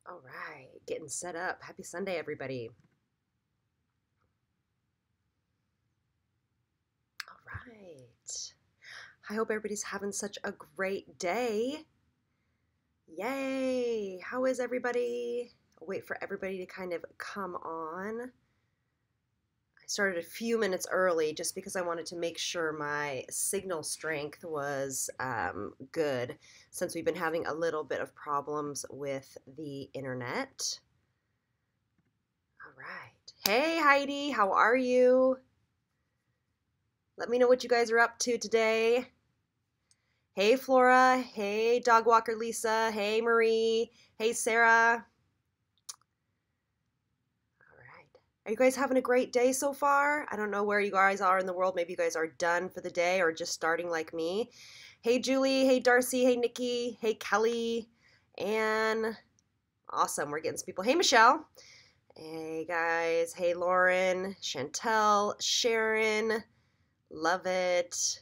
All right, getting set up. Happy Sunday, everybody. All right. I hope everybody's having such a great day. Yay! How is everybody? I'll wait for everybody to kind of come on. I started a few minutes early just because I wanted to make sure my signal strength was good, since we've been having a little bit of problems with the internet. All right. Hey, Heidi, how are you? Let me know what you guys are up to today. Hey, Flora. Hey, Dog Walker Lisa. Hey, Marie. Hey, Sarah. All right. Are you guys having a great day so far? I don't know where you guys are in the world. Maybe you guys are done for the day or just starting like me. Hey, Julie. Hey, Darcy. Hey, Nikki. Hey, Kelly. Anne. Awesome. We're getting some people. Hey, Michelle. Hey, guys. Hey, Lauren. Chantel. Sharon. Love it.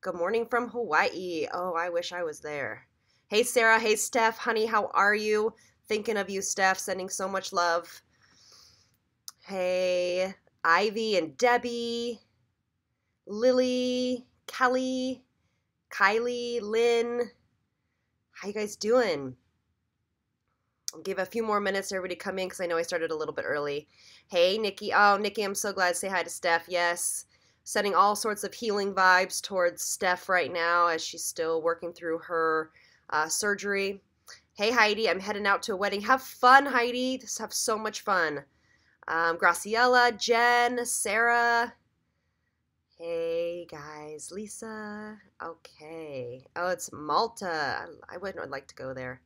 Good morning from Hawaii. Oh, I wish I was there. Hey, Sarah. Hey, Steph. Honey, how are you? Thinking of you, Steph. Sending so much love. Hey, Ivy and Debbie. Lily. Kelly. Kylie. Lynn. How you guys doing? I'll give a few more minutes for everybody to come in because I know I started a little bit early. Hey, Nikki. Oh, Nikki, I'm so glad. Say hi to Steph. Yes. Sending all sorts of healing vibes towards Steph right now as she's still working through her surgery. Hey, Heidi, I'm heading out to a wedding. Have fun, Heidi. Just have so much fun. Graciela, Jen, Sarah. Hey, guys. Lisa. Okay. Oh, it's Malta. I would like to go there.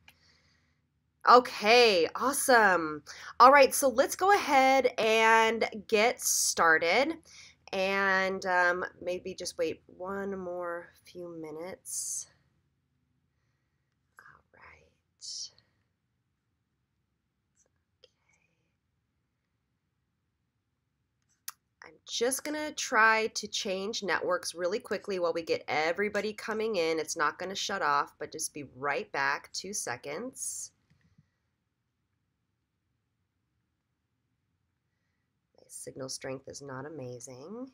Okay, awesome. All right, so let's go ahead and get started. And maybe just wait one more few minutes. All right. Okay. I'm just going to try to change networks really quickly while we get everybody coming in. It's not going to shut off, but just be right back. 2 seconds. My signal strength is not amazing.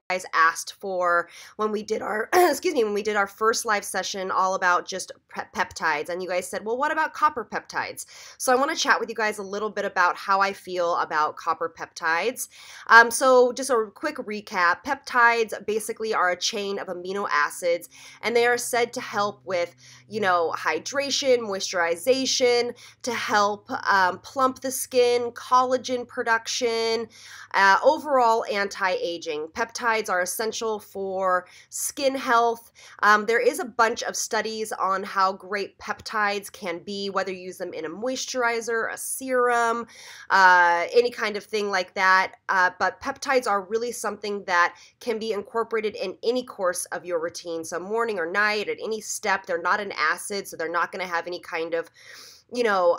Guys asked for when we did our when we did our first live session all about just peptides, and you guys said, well, what about copper peptides? So I want to chat with you guys a little bit about how I feel about copper peptides. So just a quick recap. Peptides basically are a chain of amino acids, and they are said to help with, you know, hydration, moisturization, to help plump the skin, collagen production, overall anti-aging. Peptides are essential for skin health. There is a bunch of studies on how great peptides can be, whether you use them in a moisturizer, a serum, any kind of thing like that. But peptides are really something that can be incorporated in any course of your routine. So morning or night, at any step. They're not an acid, so they're not going to have any kind of, you know,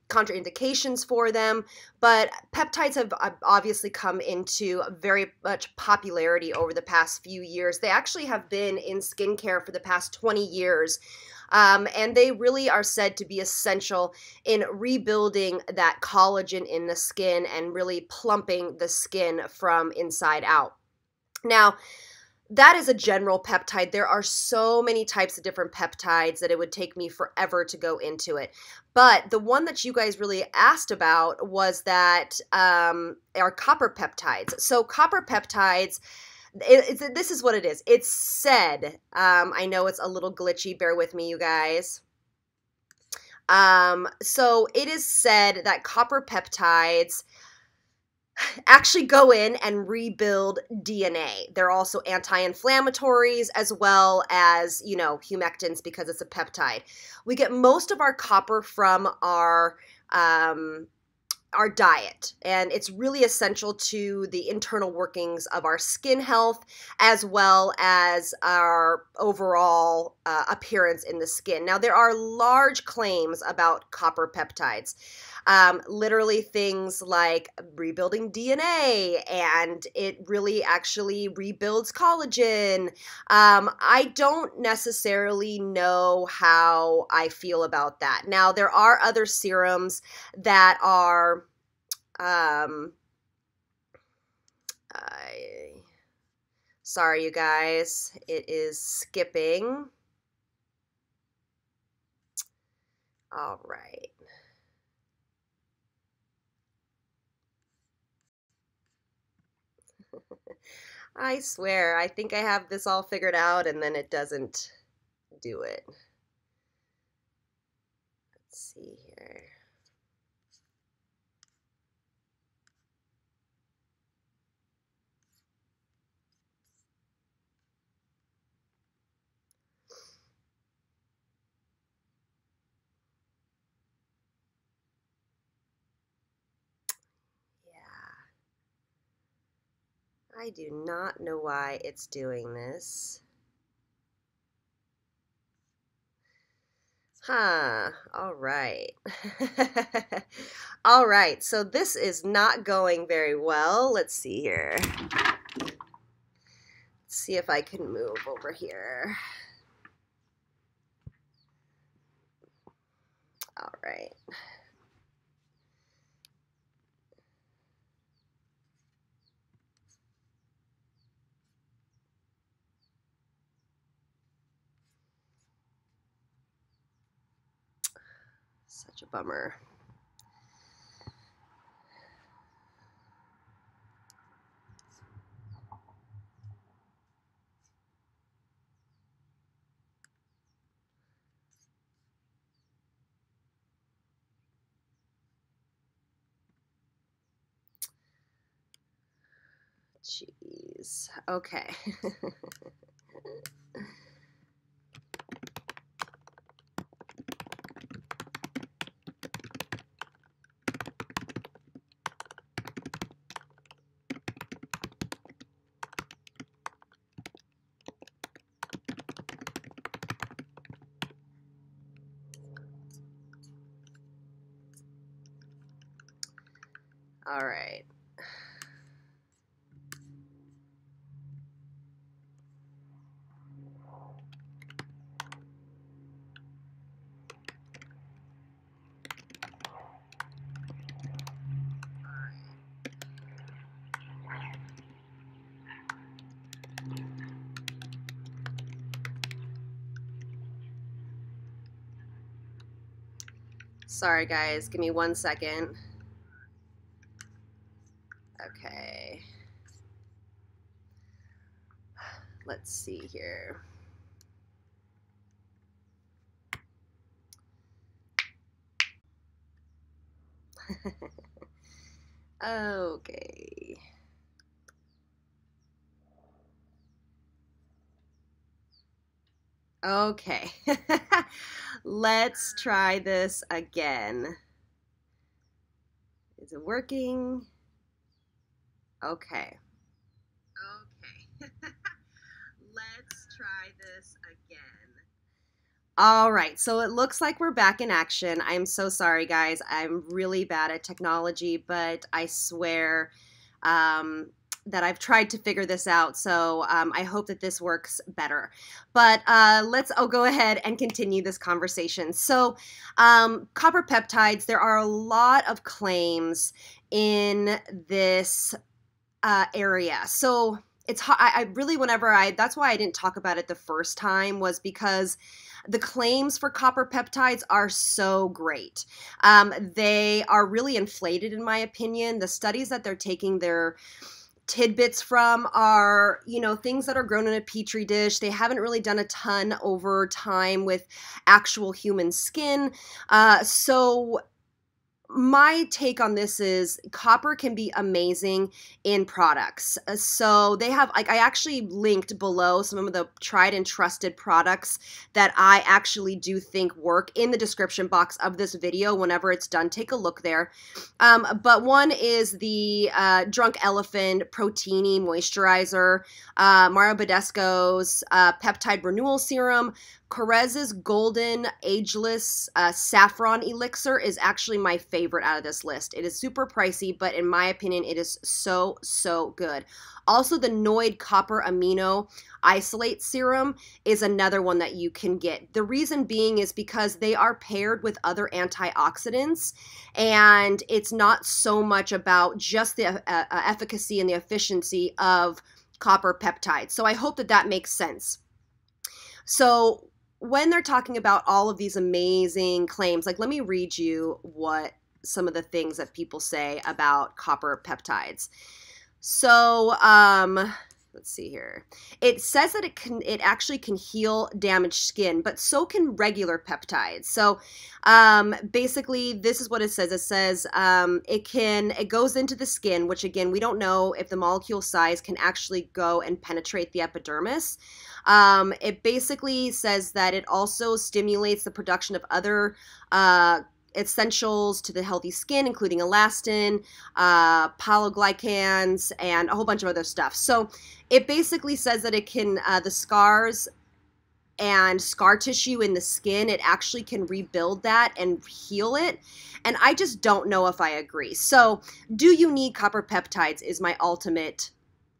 contraindications for them. But peptides have obviously come into very much popularity over the past few years. They actually have been in skincare for the past 20 years. And they really are said to be essential in rebuilding that collagen in the skin and really plumping the skin from inside out. Now, that is a general peptide. There are so many types of different peptides that it would take me forever to go into it. But the one that you guys really asked about was that are copper peptides. So copper peptides, this is what it is. It's said, I know it's a little glitchy. Bear with me, you guys. So it is said that copper peptides actually go in and rebuild DNA. They're also anti-inflammatories as well as, you know, humectants because it's a peptide. We get most of our copper from our our diet, and it's really essential to the internal workings of our skin health as well as our overall appearance in the skin. Now, there are large claims about copper peptides. Literally things like rebuilding DNA, and it really actually rebuilds collagen. I don't necessarily know how I feel about that. Now, there are other serums that are, sorry, you guys, it is skipping. All right. I swear, I think I have this all figured out, and then it doesn't do it. Let's see here. I do not know why it's doing this. Huh, all right. All right, so this is not going very well. Let's see here. Let's see if I can move over here. All right. Such a bummer. Jeez. Okay. All right. Sorry, guys. Give me 1 second. Okay. Let's see here. Okay. Okay. Let's try this again. Is it working? Okay. Okay. Let's try this again. All right, so it looks like we're back in action. I'm so sorry, guys. I'm really bad at technology, but I swear that I've tried to figure this out, so I hope that this works better. But I'll go ahead and continue this conversation. So copper peptides, there are a lot of claims in this area. So it's I really that's why I didn't talk about it the first time, was because the claims for copper peptides are so great. They are really inflated, in my opinion. The studies that they're taking their tidbits from are, things that are grown in a petri dish. They haven't really done a ton over time with actual human skin. So my take on this is copper can be amazing in products. So they have, like, I actually linked below some of the tried and trusted products that I actually do think work in the description box of this video. Whenever it's done, take a look there. But one is the Drunk Elephant Proteini Moisturizer, Mario Badescu's Peptide Renewal Serum. Corez's Golden Ageless Saffron Elixir is actually my favorite out of this list. It is super pricey, but in my opinion, it is so, so good. Also, the Noid Copper Amino Isolate Serum is another one that you can get. The reason being is because they are paired with other antioxidants, and it's not so much about just the efficacy and the efficiency of copper peptides. So I hope that that makes sense. So when they're talking about all of these amazing claims, like, let me read you what some of the things that people say about copper peptides. So, let's see here. It says that it actually can heal damaged skin, but so can regular peptides. So, basically, this is what it says. It says it goes into the skin, which again, we don't know if the molecule size can actually go and penetrate the epidermis. It basically says that it also stimulates the production of other essentials to the healthy skin, including elastin, polyglycans, and a whole bunch of other stuff. So it basically says that it can, the scars and scar tissue in the skin, it actually can rebuild that and heal it. And I just don't know if I agree. So do you need copper peptides is my ultimate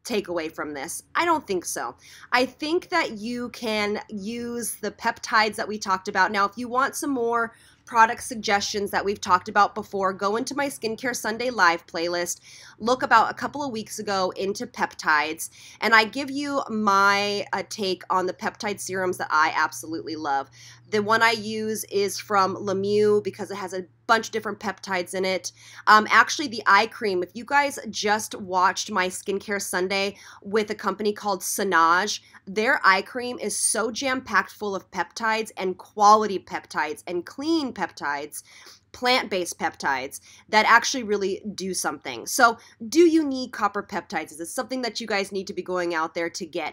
takeaway from this. I don't think so. I think that you can use the peptides that we talked about. Now, if you want some more product suggestions that we've talked about before, go into my Skincare Sunday Live playlist, look about a couple of weeks ago into peptides, and I give you my take on the peptide serums that I absolutely love. The one I use is from Lemieux because it has a bunch of different peptides in it. Actually, the eye cream, if you guys just watched my Skincare Sunday with a company called Sanage, their eye cream is so jam-packed full of peptides and quality peptides and clean peptides, plant-based peptides, that actually really do something. So do you need copper peptides? Is it something that you guys need to be going out there to get?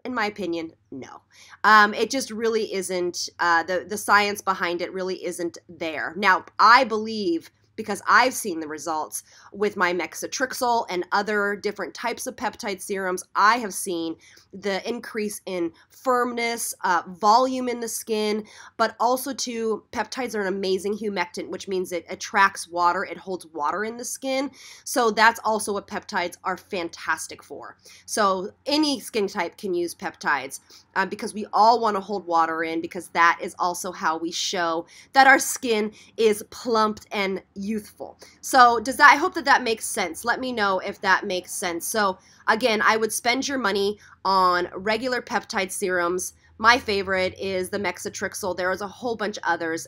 In my opinion, no. It just really isn't, the science behind it really isn't there. Now, I believe, because I've seen the results with my Mexitrixol and other different types of peptide serums, I have seen the increase in firmness, volume in the skin, but also too, peptides are an amazing humectant, which means it attracts water, it holds water in the skin. So that's also what peptides are fantastic for. So any skin type can use peptides because we all want to hold water in, because that is also how we show that our skin is plumped and youthful. So I hope that that makes sense. Let me know if that makes sense. So again, I would spend your money on regular peptide serums. My favorite is the Mexitrixol. There is a whole bunch of others.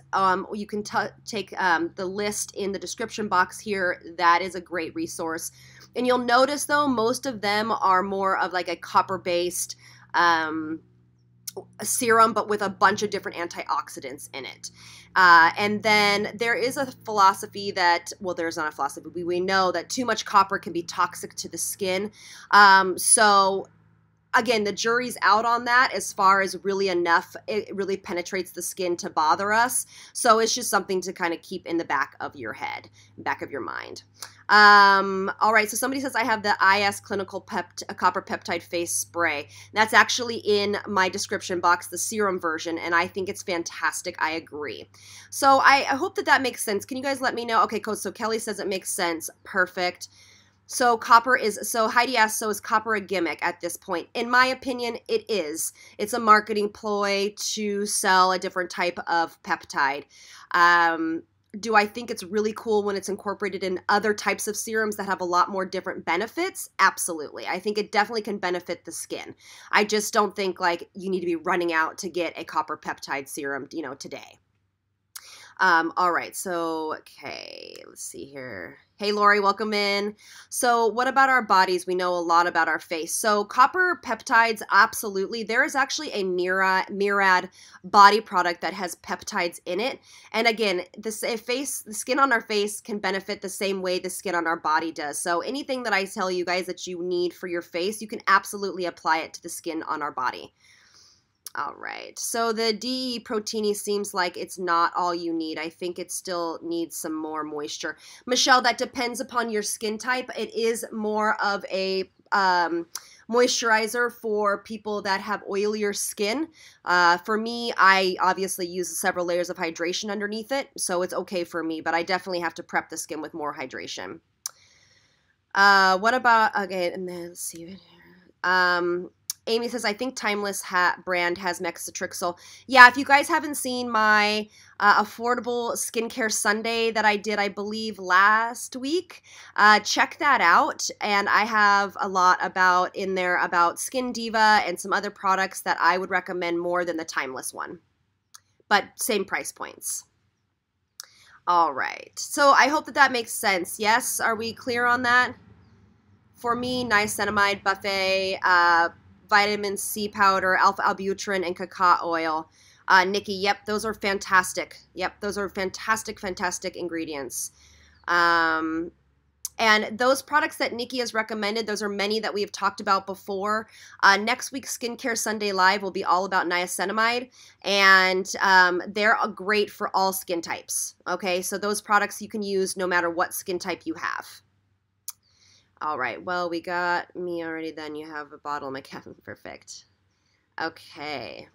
You can take the list in the description box here. That is a great resource. And you'll notice though, most of them are more of like a copper-based serum, but with a bunch of different antioxidants in it. And then there is a philosophy that, well, there's not a philosophy, we know that too much copper can be toxic to the skin. So again, the jury's out on that as far as really enough, it really penetrates the skin to bother us. So it's just something to kind of keep in the back of your head, back of your mind. All right, so somebody says I have the IS Clinical Copper Peptide Face Spray. That's actually in my description box, the serum version, and I think it's fantastic. I agree. So I hope that that makes sense. Can you guys let me know? Okay, cool. So Kelly says it makes sense. Perfect. So Heidi asks, so is copper a gimmick at this point? In my opinion, it is. It's a marketing ploy to sell a different type of peptide. Do I think it's really cool when it's incorporated in other types of serums that have a lot more different benefits? Absolutely. I think it definitely can benefit the skin. I just don't think like you need to be running out to get a copper peptide serum, today. All right, so, okay, let's see here. Hey, Lori, welcome in. So what about our bodies? We know a lot about our face. So Copper Peptides, absolutely. There is actually a Murad body product that has peptides in it. And again, the skin on our face can benefit the same way the skin on our body does. So anything that I tell you guys that you need for your face, you can absolutely apply it to the skin on our body. All right, so the DE Proteini seems like it's not all you need. I think it still needs some more moisture. Michelle, that depends upon your skin type. It is more of a moisturizer for people that have oilier skin. For me, I obviously use several layers of hydration underneath it, so it's okay for me, but I definitely have to prep the skin with more hydration. What about, okay, and then let's see. Amy says, I think Timeless brand has Mexatrixyl. Yeah, if you guys haven't seen my affordable skincare Sunday that I did, I believe, last week, check that out. And I have a lot in there about Skin Diva and some other products that I would recommend more than the Timeless one. But same price points. All right. So I hope that makes sense. Yes? Are we clear on that? For me, niacinamide, buffet, vitamin C powder, alpha-albutrin, and cacao oil. Nikki, yep, those are fantastic. Yep, those are fantastic, fantastic ingredients. And those products that Nikki has recommended, those are many that we have talked about before. Next week's Skincare Sunday Live will be all about niacinamide, and they're great for all skin types. Okay, so those products you can use no matter what skin type you have. All right, well, we got me already, then you have a bottle of my caffeine. Perfect. Okay.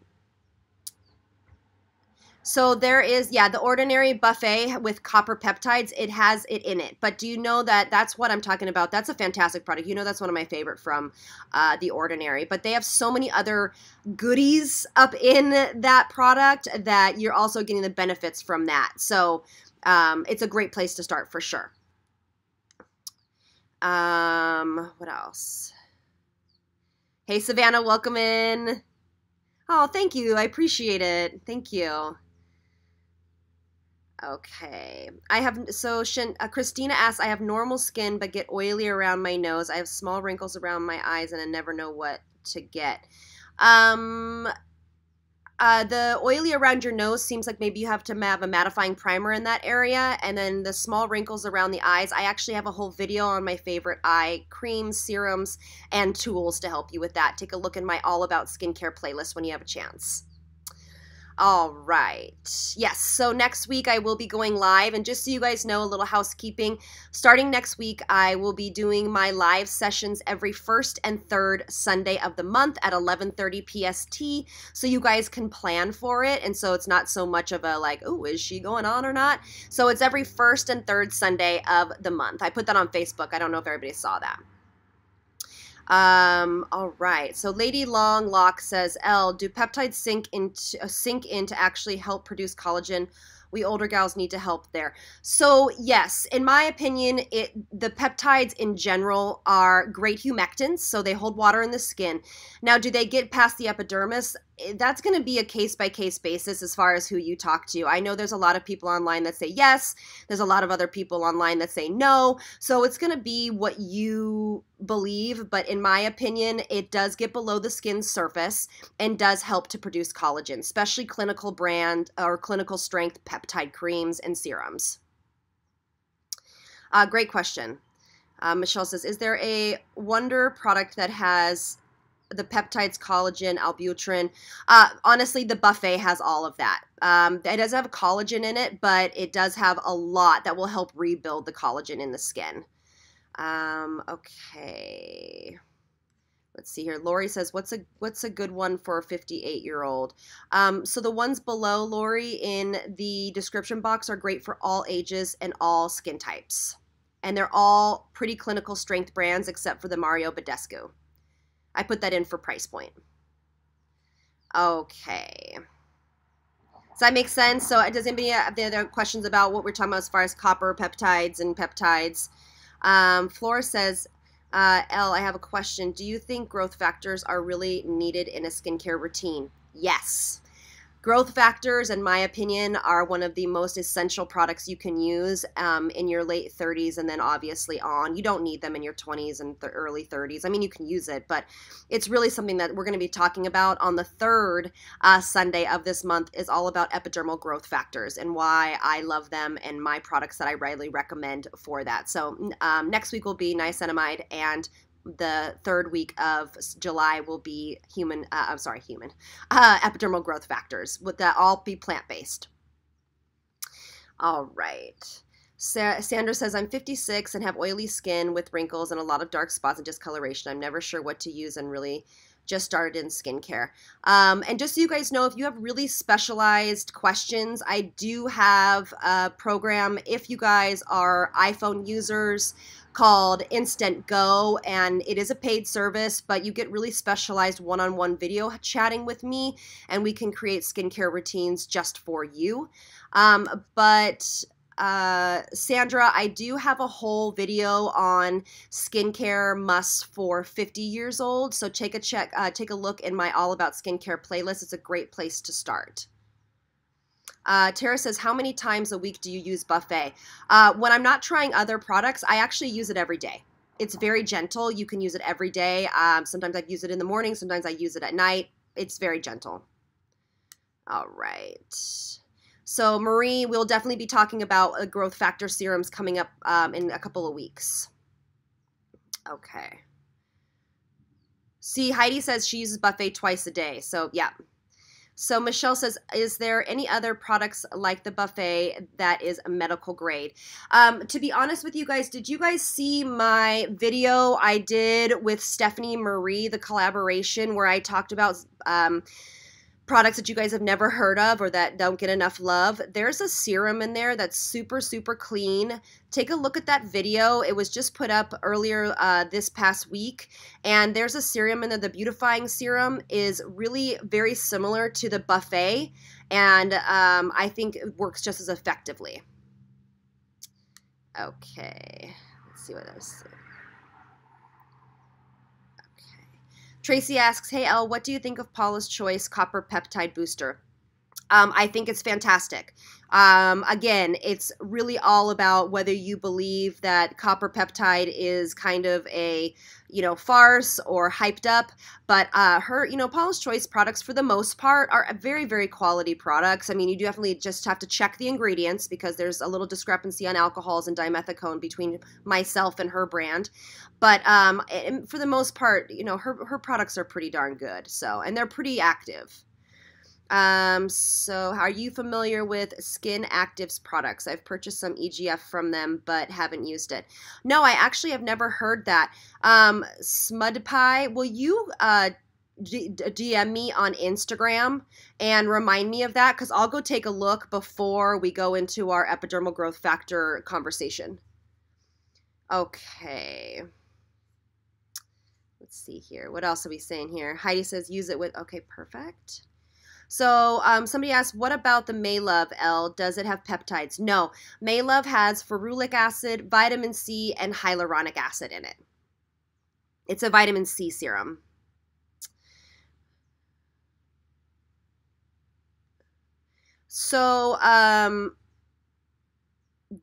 So there is, yeah, the Ordinary Buffet with Copper Peptides, it has it in it. But do you know that that's what I'm talking about? That's a fantastic product. You know that's one of my favorite from the Ordinary. But they have so many other goodies up in that product that you're also getting the benefits from that. So it's a great place to start for sure. What else? Hey, Savannah, welcome in. Oh, thank you. I appreciate it. Thank you. Okay. Christina asks, I have normal skin but get oily around my nose. I have small wrinkles around my eyes and I never know what to get. The oily around your nose seems like maybe you have to have a mattifying primer in that area. And then the small wrinkles around the eyes, I actually have a whole video on my favorite eye creams, serums, and tools to help you with that. Take a look in my All About Skincare playlist when you have a chance. All right. Yes, so next week I will be going live, and just so you guys know, a little housekeeping. Starting next week, I will be doing my live sessions every first and third Sunday of the month at 11:30 PST, so you guys can plan for it, and so it's not so much of a like, oh, is she going on or not? So it's every first and third Sunday of the month. I put that on Facebook. I don't know if everybody saw that. All right. So Lady Long Lock says, Elle, do peptides sink in to actually help produce collagen? We older gals need to help there. So yes, in my opinion, the peptides in general are great humectants, so they hold water in the skin. Now, do they get past the epidermis? That's going to be a case-by-case basis as far as who you talk to. I know there's a lot of people online that say yes. There's a lot of other people online that say no. So it's going to be what you believe, but in my opinion, it does get below the skin's surface and does help to produce collagen, especially clinical brand or clinical strength peptide creams and serums. Great question. Michelle says, is there a wonder product that has the peptides, collagen, albutrin? Honestly, the Buffet has all of that. It does have collagen in it, but it does have a lot that will help rebuild the collagen in the skin. Okay. Let's see here. Lori says, what's a good one for a 58-year-old? So the ones below, Lori, in the description box are great for all ages and all skin types. And they're all pretty clinical strength brands except for the Mario Badescu. I put that in for price point. Okay. Does that make sense? So does anybody have the other questions about what we're talking about as far as copper peptides and peptides? Flora says, Elle, I have a question. Do you think growth factors are really needed in a skincare routine? Yes. Growth factors, in my opinion, are one of the most essential products you can use in your late 30s and then obviously on. You don't need them in your 20s and early 30s. I mean, you can use it, but it's really something that we're going to be talking about on the third Sunday of this month is all about epidermal growth factors and why I love them and my products that I highly recommend for that. So next week will be niacinamide, and the third week of July will be epidermal growth factors. Would that all be plant-based? All right. Sandra says, I'm 56 and have oily skin with wrinkles and a lot of dark spots and discoloration. I'm never sure what to use and really just started in skincare. And just so you guys know, if you have really specialized questions, I do have a program, if you guys are iPhone users, called Instant Go, and it is a paid service, but you get really specialized one-on-one video chatting with me, and we can create skincare routines just for you. Sandra, I do have a whole video on skincare musts for 50 years old, so take a look in my All About Skincare playlist. It's a great place to start. Tara says, how many times a week do you use Buffet? When I'm not trying other products, I actually use it every day. It's very gentle. You can use it every day. Sometimes I use it in the morning. Sometimes I use it at night. It's very gentle. All right. So Marie, we'll definitely be talking about growth factor serums coming up in a couple of weeks. Okay. See, Heidi says she uses Buffet twice a day. So yeah. So Michelle says, is there any other products like the Buffet that is medical grade? To be honest with you guys, did you guys see my video I did with Stephanie Marie, the collaboration where I talked about products that you guys have never heard of or that don't get enough love? There's a serum in there that's super, super clean. Take a look at that video. It was just put up earlier this past week. And there's a serum in there. The beautifying serum is really very similar to the Buffet. And I think it works just as effectively. Okay. Let's see what I was saying. Tracy asks, hey, Elle, what do you think of Paula's Choice Copper Peptide Booster? I think it's fantastic. Again, it's really all about whether you believe that Copper Peptide is kind of a, farce or hyped up. But Paula's Choice products, for the most part, are very, very quality products. I mean, you definitely just have to check the ingredients because there's a little discrepancy on alcohols and dimethicone between myself and her brand. But for the most part, her products are pretty darn good. So, and they're pretty active. So are you familiar with Skin Actives products? I've purchased some EGF from them, but haven't used it. No, I actually have never heard that. Smudpie, will you DM me on Instagram and remind me of that? Because I'll go take a look before we go into our epidermal growth factor conversation. Okay. Let's see here. What else are we saying here? Heidi says use it with, okay, perfect. So somebody asked, what about the Maylove, Elle? Does it have peptides? No. Maylove has ferulic acid, vitamin C, and hyaluronic acid in it. It's a vitamin C serum. So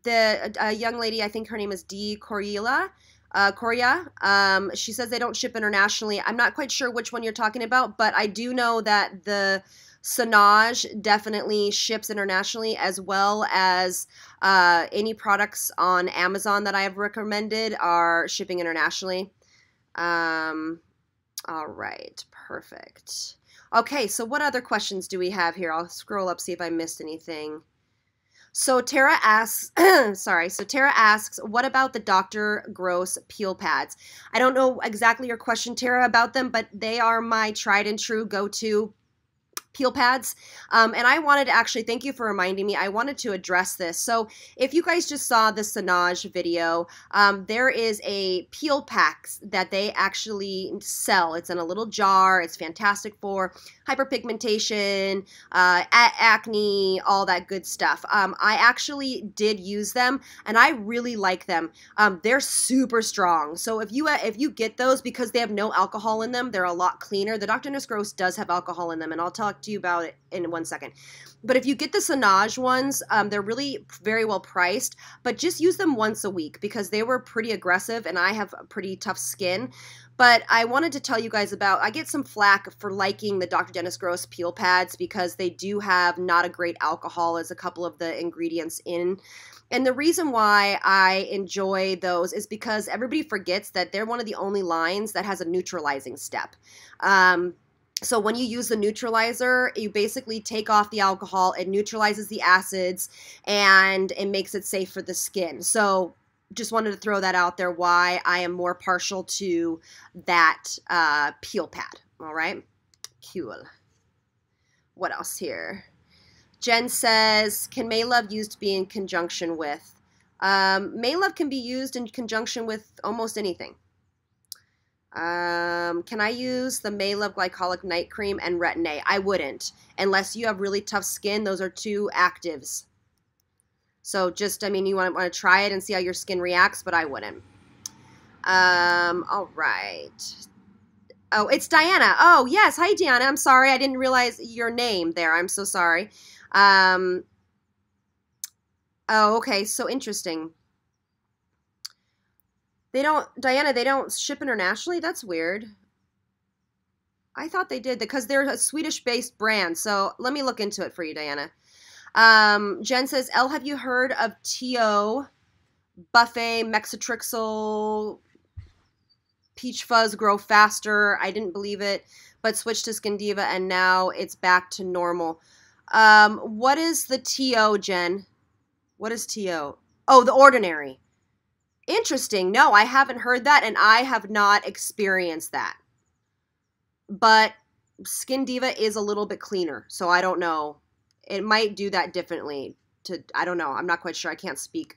the young lady, I think her name is Dee Corilla, she says they don't ship internationally. I'm not quite sure which one you're talking about, but I do know that the Sonage definitely ships internationally, as well as any products on Amazon that I have recommended are shipping internationally. All right, perfect. Okay, so what other questions do we have here? I'll scroll up, see if I missed anything. So Tara asks, Tara asks, what about the Dr. Gross peel pads? I don't know exactly your question, Tara, about them, but they are my tried and true go-to peel pads. And I wanted to actually, thank you for reminding me, I wanted to address this. So if you guys just saw the Sonage video, there is a peel pack that they actually sell. It's in a little jar. It's fantastic for hyperpigmentation, acne, all that good stuff. I actually did use them and I really like them. They're super strong. So if you get those, because they have no alcohol in them, they're a lot cleaner. The Dr. Gross does have alcohol in them, and I'll talk to to you about it in 1 second. But if you get the Saanage ones, they're really very well priced, but just use them once a week because they were pretty aggressive and I have pretty tough skin. But I wanted to tell you guys about, I get some flack for liking the Dr. Dennis Gross peel pads because they do have not a great alcohol as a couple of the ingredients in. And the reason why I enjoy those is because everybody forgets that they're one of the only lines that has a neutralizing step. So when you use the neutralizer, you basically take off the alcohol, it neutralizes the acids, and it makes it safe for the skin. So just wanted to throw that out there why I am more partial to that peel pad. All right, cool. What else here? Jen says, can Maylove used to be in conjunction with? Maylove can be used in conjunction with almost anything. Can I use the Maylove Glycolic Night Cream and Retin-a? I wouldn't, unless you have really tough skin. Those are two actives. So just, I mean, you want to try it and see how your skin reacts, but I wouldn't. All right. Oh, it's Diana. Oh, yes. Hi, Diana. I'm sorry. I didn't realize your name there. I'm so sorry. Oh, okay. So interesting. They don't, Diana, they don't ship internationally? That's weird. I thought they did because they're a Swedish-based brand. So let me look into it for you, Diana. Jen says, Elle, have you heard of TO, Buffet, Mexitrixel, Peachfuzz grow faster? I didn't believe it, but switched to Skin Diva and now it's back to normal. What is the TO, Jen? What is TO? Oh, the Ordinary. Interesting. No, I haven't heard that, and I have not experienced that. But Skin Diva is a little bit cleaner, so I don't know. It might do that differently. I don't know. I'm not quite sure. I can't speak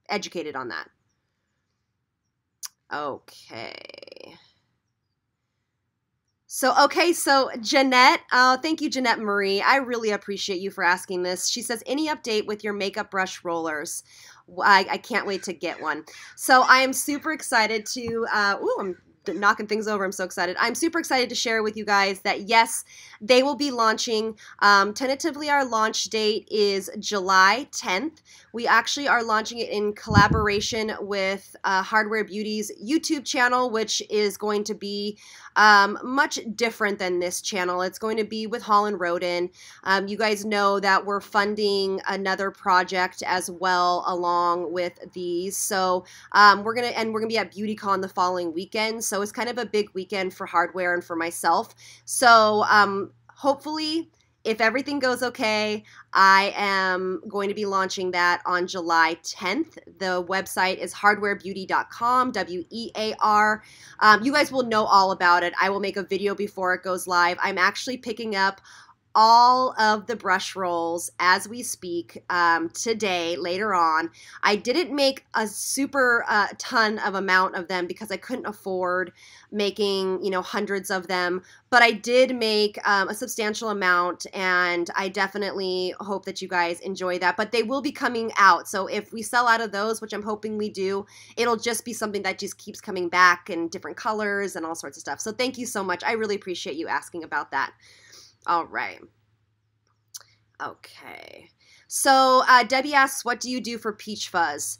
educated on that. Okay. So Jeanette, thank you, Jeanette Marie. I really appreciate you for asking this. She says, any update with your makeup brush rollers? I can't wait to get one. So I am super excited to, I'm knocking things over. I'm so excited. I'm super excited to share with you guys that, yes, they will be launching. Tentatively, our launch date is July 10th. We actually are launching it in collaboration with Hardware Beauty's YouTube channel, which is going to be much different than this channel. It's going to be with Holland Roden. You guys know that we're funding another project as well along with these. So we're gonna be at BeautyCon the following weekend. So it's kind of a big weekend for Hardware and for myself. So hopefully, if everything goes okay, I am going to be launching that on July 10th. The website is hardwarebeauty.com, W-E-A-R. You guys will know all about it. I will make a video before it goes live. I'm actually picking up all of the brush rolls as we speak today, later on. I didn't make a super ton of amount of them because I couldn't afford making, hundreds of them, but I did make a substantial amount, and I definitely hope that you guys enjoy that. But they will be coming out, so if we sell out of those, which I'm hoping we do, it'll just be something that just keeps coming back in different colors and all sorts of stuff. So thank you so much. I really appreciate you asking about that. All right. Okay. So Debbie asks, what do you do for Peachfuzz?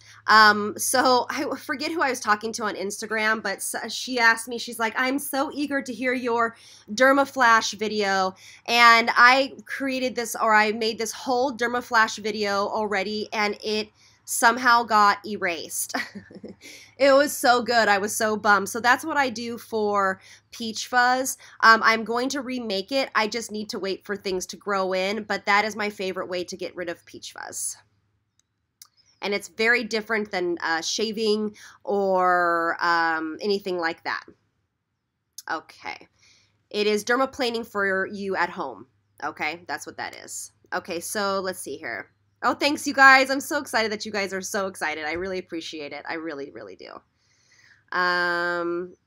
So I forget who I was talking to on Instagram, but she asked me, she's like, I'm so eager to hear your Dermaflash video. And I created this, or I made this whole Dermaflash video already, and it somehow got erased. It was so good. I was so bummed. So that's what I do for Peachfuzz. I'm going to remake it. I just need to wait for things to grow in, but that is my favorite way to get rid of Peachfuzz. And it's very different than shaving or anything like that. Okay. It is dermaplaning for you at home. Okay, that's what that is. Okay, so let's see here. Oh, thanks, you guys. I'm so excited that you guys are so excited. I really appreciate it. I really, really do.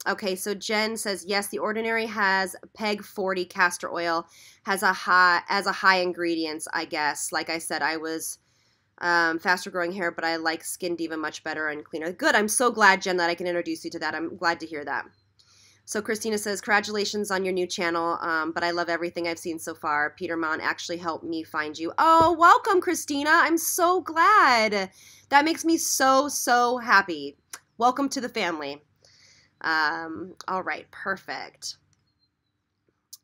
Okay, so Jen says, yes, The Ordinary has PEG 40 castor oil, has a high ingredients, I guess. Like I said, I was faster growing hair, but I like Skin Diva much better and cleaner. Good. I'm so glad, Jen, that I can introduce you to that. I'm glad to hear that. So Christina says, congratulations on your new channel, but I love everything I've seen so far. Peter Mon actually helped me find you. Oh, welcome, Christina. I'm so glad. That makes me so, so happy. Welcome to the family. All right, perfect.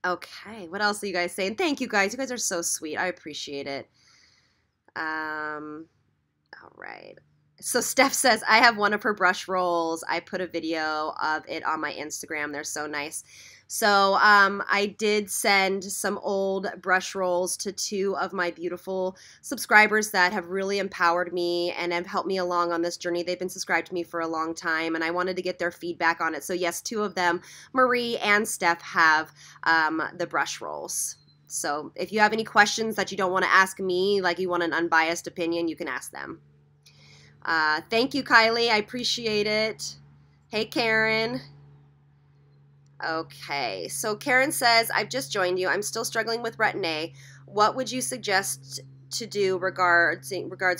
Okay, what else are you guys saying? Thank you guys. You guys are so sweet. I appreciate it. All right. So Steph says, I have one of her brush rolls. I put a video of it on my Instagram. They're so nice. So I did send some old brush rolls to 2 of my beautiful subscribers that have really empowered me and have helped me along on this journey. They've been subscribed to me for a long time, and I wanted to get their feedback on it. So yes, 2 of them, Marie and Steph, have the brush rolls. So if you have any questions that you don't want to ask me, like you want an unbiased opinion, you can ask them. Thank you, Kylie. I appreciate it. Hey, Karen. Okay, so Karen says, I've just joined you. I'm still struggling with Retin-a. What would you suggest to do regards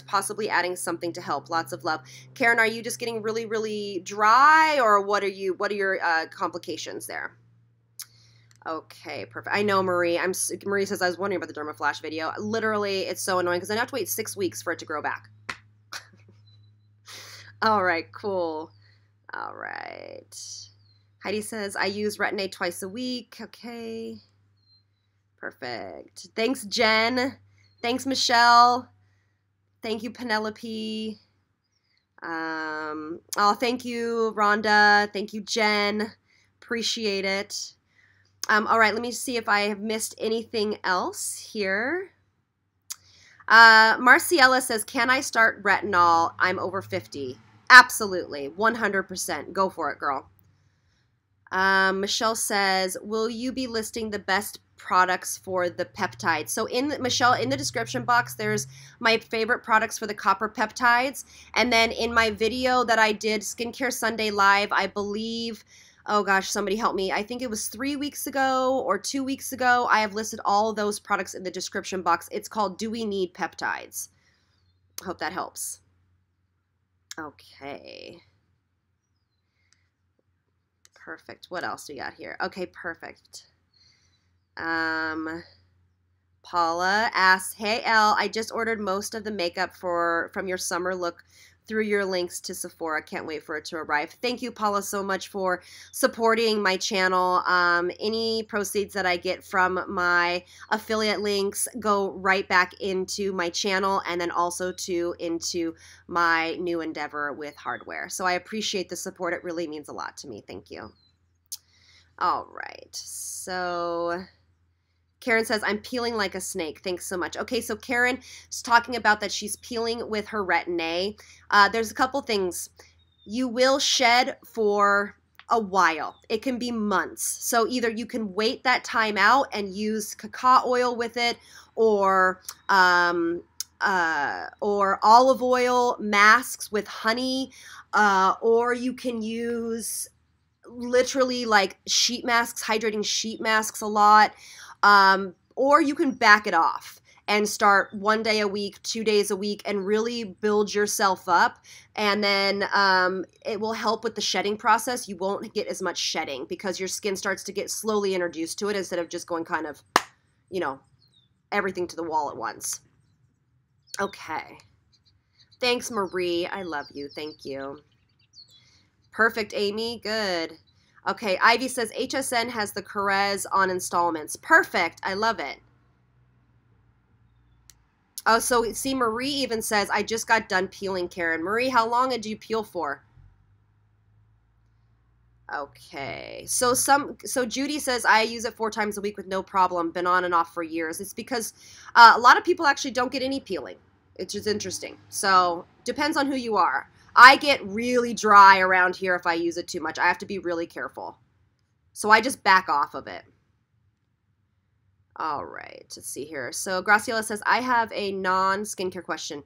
possibly adding something to help? Lots of love. Karen, are you just getting really, really dry, or what are your complications there? Okay, perfect. I know, Marie. Marie says, I was wondering about the Dermaflash video. Literally, it's so annoying because I have to wait 6 weeks for it to grow back. All right, cool. All right. Heidi says, I use Retin-a twice a week. Okay. Perfect. Thanks, Jen. Thanks, Michelle. Thank you, Penelope. Oh, thank you, Rhonda. Thank you, Jen. Appreciate it. All right, let me see if I have missed anything else here. Marciella says, can I start retinol? I'm over 50. Absolutely. 100%. Go for it, girl. Michelle says, will you be listing the best products for the peptide? So Michelle, in the description box, there's my favorite products for the Copper Peptides. And then in my video that I did, Skincare Sunday Live, I believe, oh gosh, somebody help me. I think it was 3 weeks ago or 2 weeks ago. I have listed all of those products in the description box. It's called Do We Need Peptides? I hope that helps. Okay. Perfect. What else do we got here? Okay, perfect. Paula asks, hey, Elle, I just ordered most of the makeup from your summer look through your links to Sephora. Can't wait for it to arrive. Thank you, Paula, so much for supporting my channel. Any proceeds that I get from my affiliate links go right back into my channel and then also into my new endeavor with hardware. So I appreciate the support. It really means a lot to me. Thank you. All right. So Karen says, I'm peeling like a snake. Thanks so much. Okay, so Karen is talking about that she's peeling with her Retin-a. There's a couple things. You will shed for a while. It can be months. So either you can wait that time out and use cacao oil with it, or olive oil masks with honey, or you can use literally like sheet masks, hydrating sheet masks a lot. Or you can back it off and start 1 day a week, 2 days a week, and really build yourself up. And then it will help with the shedding process. You won't get as much shedding because your skin starts to get slowly introduced to it instead of just going kind of, you know, everything to the wall at once. Okay. Thanks, Marie. I love you. Thank you. Perfect, Amy. Good. Okay, Ivy says, HSN has the Carez on installments. Perfect. I love it. Oh, so see, Marie even says, I just got done peeling, Karen. Marie, how long did you peel for? Okay. So Judy says, I use it 4 times a week with no problem. Been on and off for years. It's because a lot of people actually don't get any peeling. It's just interesting. So depends on who you are. I get really dry around here if I use it too much. I have to be really careful. So I just back off of it. All right, let's see here. So Graciela says, I have a non-skincare question.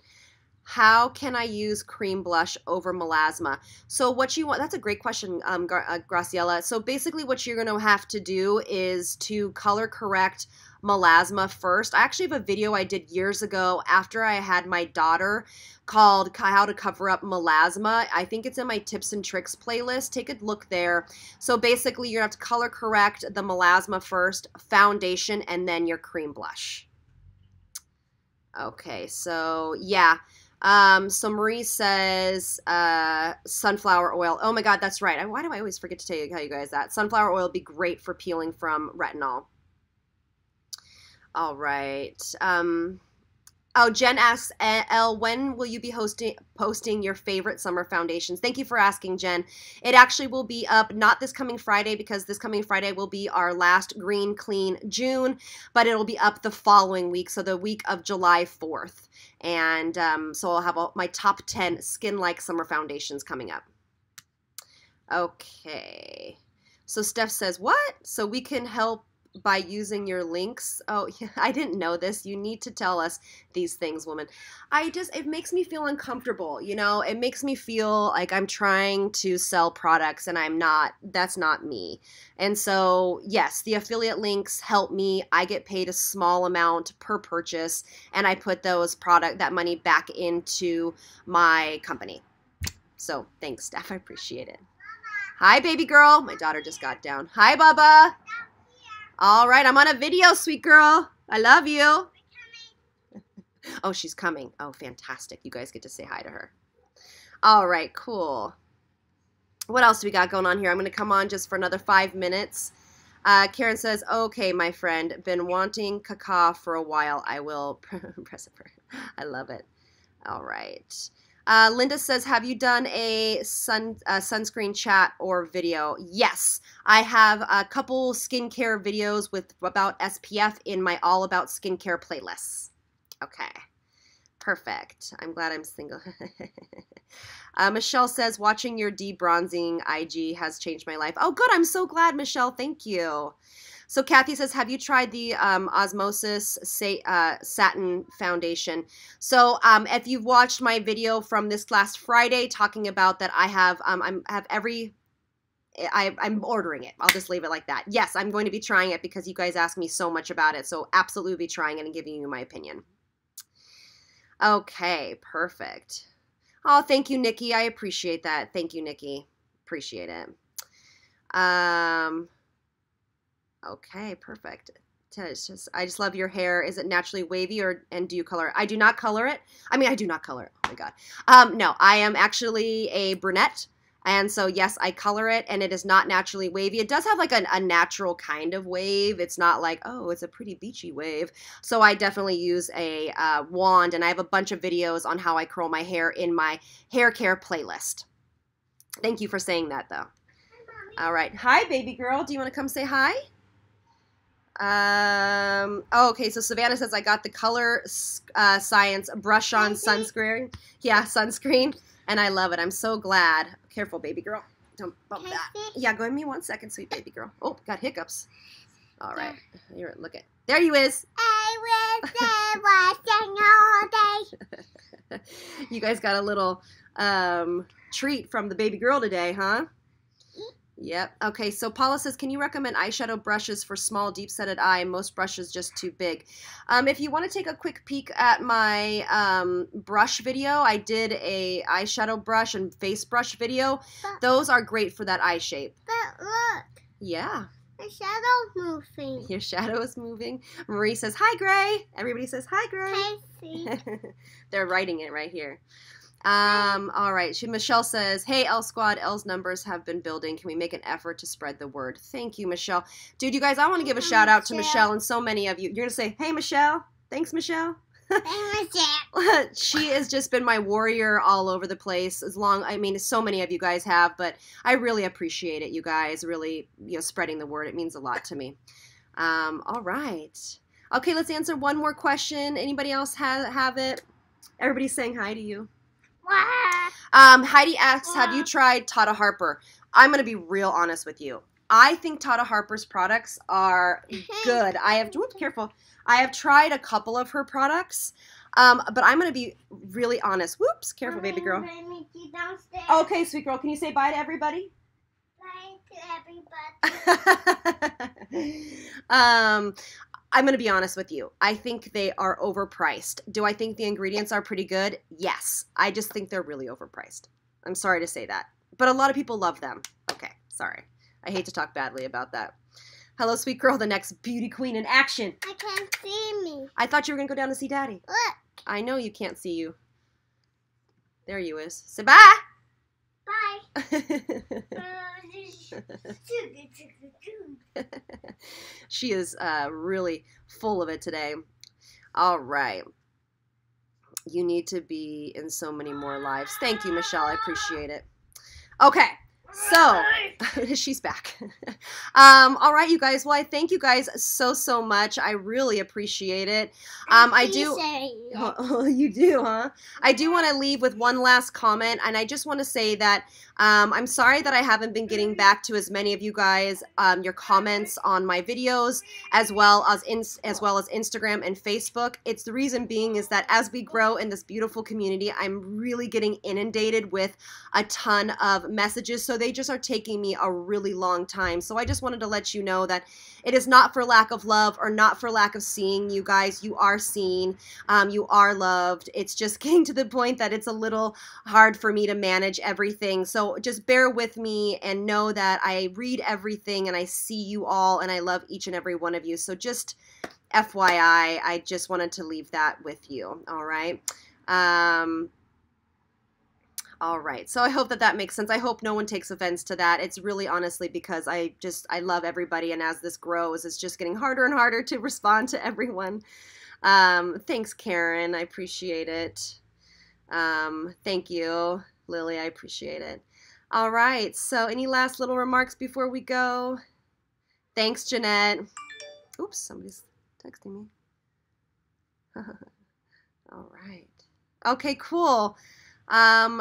How can I use cream blush over melasma? So what you want, that's a great question, Graciela. So basically what you're going to have to do is to color correct melasma first. I actually have a video I did years ago after I had my daughter called How to Cover Up Melasma. I think it's in my tips and tricks playlist. Take a look there. So basically you're going to have to color correct the melasma first, foundation, and then your cream blush. Okay, so yeah. So Marie says sunflower oil. Oh my God, that's right. Why do I always forget to tell you guys that? Sunflower oil would be great for peeling from retinol. All right. Oh, Jen asks, Elle, when will you be posting your favorite summer foundations? Thank you for asking, Jen. It actually will be up, not this coming Friday, because this coming Friday will be our last Green Clean June, but it'll be up the following week, so the week of July 4th. And so I'll have my top 10 skin-like summer foundations coming up. Okay. So Steph says, what? So we can help by using your links. Oh, yeah, I didn't know this. You need to tell us these things, woman. It makes me feel uncomfortable, you know? It makes me feel like I'm trying to sell products and I'm not. That's not me. And so, yes, the affiliate links help me. I get paid a small amount per purchase and I put that money back into my company. So, thanks, Steph. I appreciate it. Hi, baby girl. My daughter just got down. Hi, Bubba. All right, I'm on a video, sweet girl. I love you. Oh, she's coming. Oh, fantastic. You guys get to say hi to her. All right, cool. What else do we got going on here? I'm going to come on just for another 5 minutes. Karen says, okay, my friend, been wanting cacao for a while. I will press it for her. I love it. All right. Linda says, have you done a sunscreen chat or video? Yes, I have a couple skincare videos with about SPF in my All About Skincare playlists. Okay, perfect. I'm glad I'm single. Michelle says, watching your debronzing IG has changed my life. Oh, good. I'm so glad, Michelle. Thank you. So Kathy says, have you tried the Osmosis Satin Foundation? So if you've watched my video from this last Friday talking about that, I'm ordering it. I'll just leave it like that. Yes, I'm going to be trying it because you guys asked me so much about it. So absolutely be trying it and giving you my opinion. Okay, perfect. Oh, thank you, Nikki. I appreciate that. Thank you, Nikki. Appreciate it. Okay, perfect. I just love your hair. Is it naturally wavy and do you color it? I do not color it. I mean, I do not color it. Oh my God. No, I am actually a brunette. And so, yes, I color it and it is not naturally wavy. It does have like a natural kind of wave. It's not like, oh, it's a pretty beachy wave. So I definitely use a wand and I have a bunch of videos on how I curl my hair in my hair care playlist. Thank you for saying that though. All right. Hi, baby girl. Do you want to come say hi? Oh, okay, so Savannah says I got the Color Science brush on sunscreen. Yeah, sunscreen, and I love it. I'm so glad. Careful, baby girl. Don't bump that. Yeah, go with me 1 second, sweet baby girl. Oh, got hiccups. All right. Here, look at. There you is. I will stay watching all day. You guys got a little treat from the baby girl today, huh? Yep. Okay, so Paula says, can you recommend eyeshadow brushes for small, deep-setted eye? Most brushes just too big. If you want to take a quick peek at my brush video, I did a eyeshadow brush and face brush video. Those are great for that eye shape. But look. Yeah. The shadow's moving. Your shadow is moving. Marie says, hi, Gray. Everybody says, hi, Gray. I see. They're writing it right here. All right. Michelle says, hey, Elle Squad, Elle's numbers have been building. Can we make an effort to spread the word? Thank you, Michelle. Dude, you guys, I want to give a shout out to Michelle and so many of you. You're going to say, hey, Michelle. Thanks, Michelle. Hey, Michelle. She has just been my warrior all over the place. I mean, so many of you guys have, but I really appreciate it, you guys, really, spreading the word. It means a lot to me. All right. Okay, let's answer one more question. Anybody else have it? Everybody's saying hi to you. Heidi asks, have you tried Tata Harper? I'm going to be real honest with you. I think Tata Harper's products are good. I have tried a couple of her products. But I'm going to be really honest. Whoops, careful, baby girl. Okay, sweet girl, can you say bye to everybody? Bye to everybody. I'm going to be honest with you. I think they are overpriced. Do I think the ingredients are pretty good? Yes. I just think they're really overpriced. I'm sorry to say that. But a lot of people love them. Okay, sorry. I hate to talk badly about that. Hello, sweet girl, the next beauty queen in action. I can't see me. I thought you were going to go down to see Daddy. Look. I know you can't see you. There you is. Say bye. Bye. She is really full of it today. All right. You need to be in so many more lives. Thank you, Michelle. I appreciate it. Okay. So, she's back. All right, you guys. Well, I thank you guys so much. I really appreciate it. I do. Oh, you do, huh? I do want to leave with one last comment, and I just want to say that I'm sorry that I haven't been getting back to as many of you guys your comments on my videos, as well as Instagram and Facebook. It's the reason being is that as we grow in this beautiful community, I'm really getting inundated with a ton of messages. So they just are taking me a really long time. So I just wanted to let you know that it is not for lack of love or not for lack of seeing you guys. You are seen. You are loved. It's just getting to the point that it's a little hard for me to manage everything. So just bear with me and know that I read everything and I see you all and I love each and every one of you. So just FYI, I just wanted to leave that with you. All right. All right. So I hope that makes sense. I hope no one takes offense to that. It's really honestly because I love everybody. And as this grows, it's just getting harder and harder to respond to everyone. Thanks, Karen. I appreciate it. Thank you, Lily. I appreciate it. All right. So any last little remarks before we go? Thanks, Jeanette. Oops, somebody's texting me. All right. Okay, cool.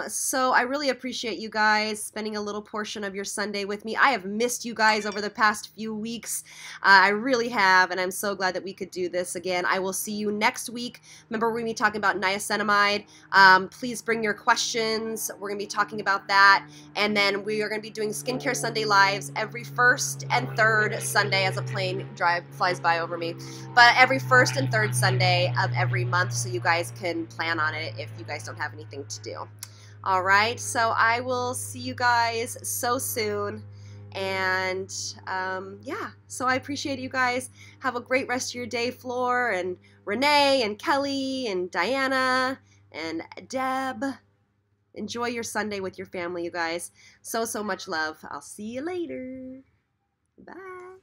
So I really appreciate you guys spending a little portion of your Sunday with me. I have missed you guys over the past few weeks. I really have, and I'm so glad that we could do this again. I will see you next week. Remember, we're going to be talking about niacinamide. Please bring your questions. We're going to be talking about that. And then we are going to be doing Skincare Sunday Lives every first and third Sunday as a plane flies by over me. But every first and third Sunday of every month, so you guys can plan on it if you guys don't have anything to do. All right, so I will see you guys so soon, and yeah, so I appreciate you guys. Have a great rest of your day, Floor and Renee and Kelly and Diana and Deb. Enjoy your Sunday with your family, you guys. So much love. I'll see you later. Bye.